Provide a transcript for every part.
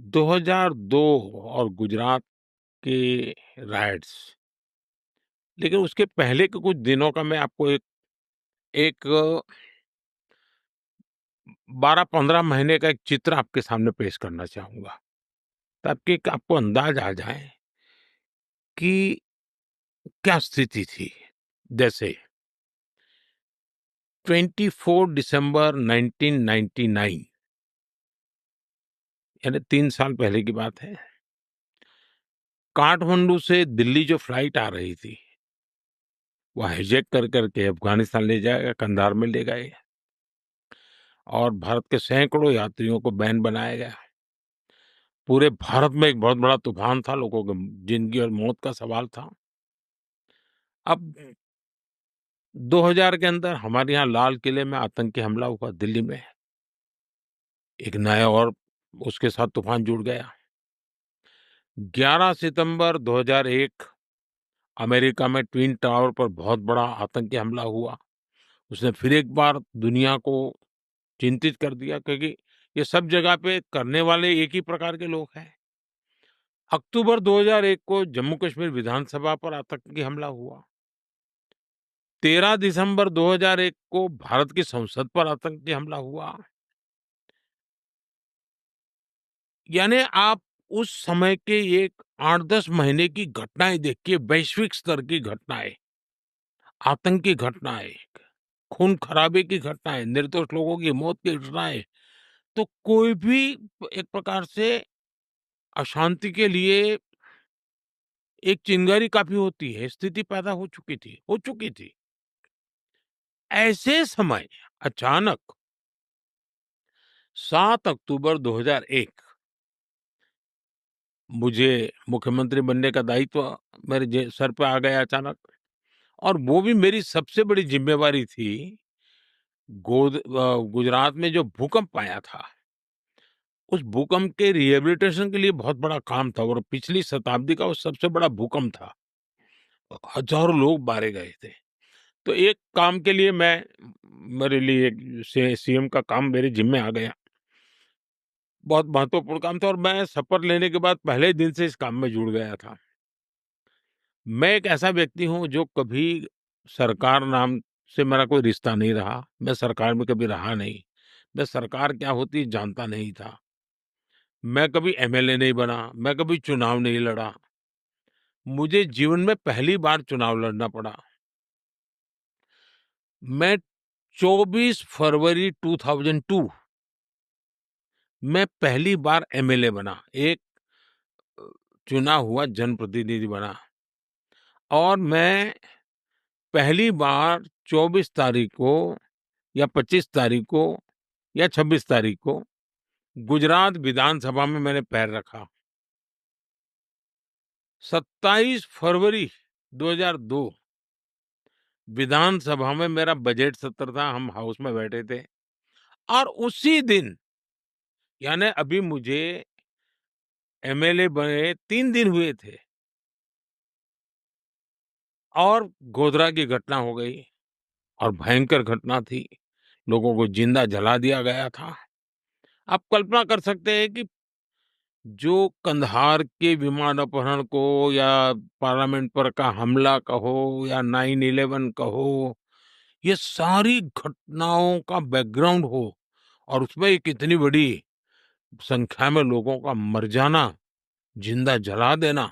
2002 और गुजरात के राइट्स, लेकिन उसके पहले के कुछ दिनों का मैं आपको एक एक 12-15 महीने का एक चित्र आपके सामने पेश करना चाहूँगा, ताकि एक आपको अंदाज़ आ जाए कि क्या स्थिति थी। जैसे 24 दिसंबर 1999, यानी 3 साल पहले की बात है। काठमांडू से दिल्ली जो फ्लाइट आ रही थी, वो हाईजैक कर करके अफ़गानिस्तान ले जाया, कंधार में ले गए और भारत के सैकड़ों यात्रियों को बैन बनाया गया। पूरे भारत में एक बहुत बड़ा तूफ़ान था, लोगों की ज़िंदगी और मौत का सवाल था। अब 2000 के अंदर हमारे यहाँ लाल किले में आतंकी हमला हुआ दिल्ली में। एक नया और उसके साथ तूफ़ान जुड़ गया। 11 सितंबर 2001 अमेरिका में ट्विन टावर पर बहुत बड़ा आतंकी हमला हुआ। उसने फिर एक बार दुनिया को चिंतित कर दिया, क्योंकि ये सब जगह पे करने वाले एक ही प्रकार के लोग हैं। अक्टूबर 2001 को जम्मू कश्मीर विधानसभा पर आतंकी हमला हुआ। 13 दिसंबर 2001 को भारत की संसद पर आतंकी हमला हुआ। यानी आप उस समय के एक 8-10 महीने की घटनाएं देखिए, वैश्विक स्तर की घटनाएं, आतंकी घटनाएं, खून खराबे की घटनाएं, निर्दोष लोगों की मौत की घटनाएं, तो कोई भी एक प्रकार से अशांति के लिए एक चिंगारी काफी होती है, स्थिति पैदा हो चुकी थी। ऐसे समय अचानक 7 अक्टूबर 2001 मुझे मुख्यमंत्री बनने का दायित्व मेरे सर पे आ गया अचानक, और वो भी मेरी सबसे बड़ी जिम्मेवारी थी। गुजरात में जो भूकंप आया था, उस भूकंप के रिहेबिलिटेशन के लिए बहुत बड़ा काम था, और पिछली शताब्दी का वो सबसे बड़ा भूकंप था। हजारों लोग मारे गए थे। तो एक काम के लिए मेरे लिए सीएम का काम मेरे जिम्मे आ गया। बहुत महत्वपूर्ण काम था, और मैं शपथ लेने के बाद पहले दिन से इस काम में जुड़ गया था। मैं एक ऐसा व्यक्ति हूँ जो कभी सरकार नाम से मेरा कोई रिश्ता नहीं रहा। मैं सरकार में कभी रहा नहीं। मैं सरकार क्या होती है जानता नहीं था। मैं कभी एमएलए नहीं बना, मैं कभी चुनाव नहीं लड़ा। मुझे जीवन में पहली बार चुनाव लड़ना पड़ा। मैं 24 फरवरी 2002 मैं पहली बार एमएलए बना, एक चुना हुआ जनप्रतिनिधि बना, और मैं पहली बार 24 तारीख को या 25 तारीख को या 26 तारीख को गुजरात विधानसभा में मैंने पैर रखा। 27 फरवरी 2002 विधानसभा में मेरा बजट सत्र था, हम हाउस में बैठे थे, और उसी दिन, यानी अभी मुझे एमएलए बने 3 दिन हुए थे, और गोधरा की घटना हो गई, और भयंकर घटना थी। लोगों को जिंदा जला दिया गया था। आप कल्पना कर सकते हैं कि जो कंधार के विमान अपहरण को, या पार्लियामेंट पर का हमला कहो, या 9/11 कहो, ये सारी घटनाओं का बैकग्राउंड हो, और उसमें एक इतनी बड़ी संख्या में लोगों का मर जाना, जिंदा जला देना,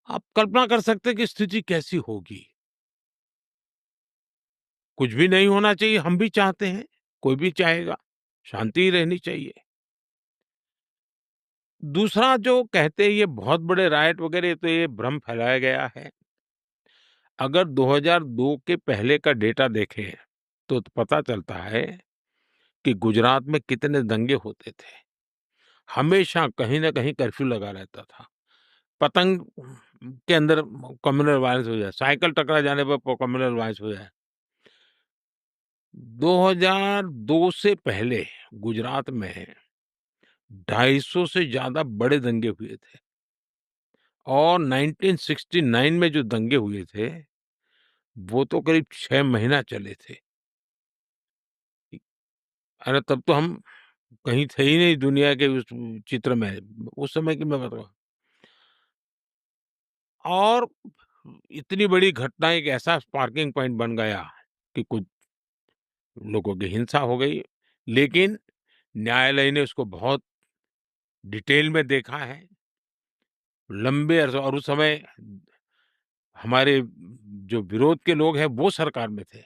आप कल्पना कर सकते हैं कि स्थिति कैसी होगी। कुछ भी नहीं होना चाहिए, हम भी चाहते हैं, कोई भी चाहेगा, शांति ही रहनी चाहिए। दूसरा जो कहते हैं ये बहुत बड़े रायट वगैरह, तो ये भ्रम फैलाया गया है। अगर 2002 के पहले का डेटा देखें, तो पता चलता है कि गुजरात में कितने दंगे होते थे। हमेशा कहीं न कहीं कर्फ्यू लगा रहता था। पतंग के अंदर कम्युनल वायलेंस हो जाए, साइकिल टकरा जाने पर कम्युनल वायलेंस हो जाए। 2002 से पहले गुजरात में 250 से ज्यादा बड़े दंगे हुए थे, और 1969 में जो दंगे हुए थे, वो तो करीब 6 महीना चले थे। अरे तब तो हम कहीं थे ही नहीं दुनिया के उस चित्र में, उस समय की मैं बता रहा हूँ। और इतनी बड़ी घटना एक ऐसा स्पार्किंग पॉइंट बन गया कि कुछ लोगों की हिंसा हो गई, लेकिन न्यायालय ने उसको बहुत डिटेल में देखा है, लंबे अरसे और उस समय हमारे जो विरोध के लोग हैं, वो सरकार में थे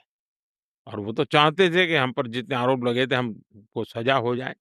और वो तो चाहते थे कि हम पर जितने आरोप लगे थे, हमको सज़ा हो जाए।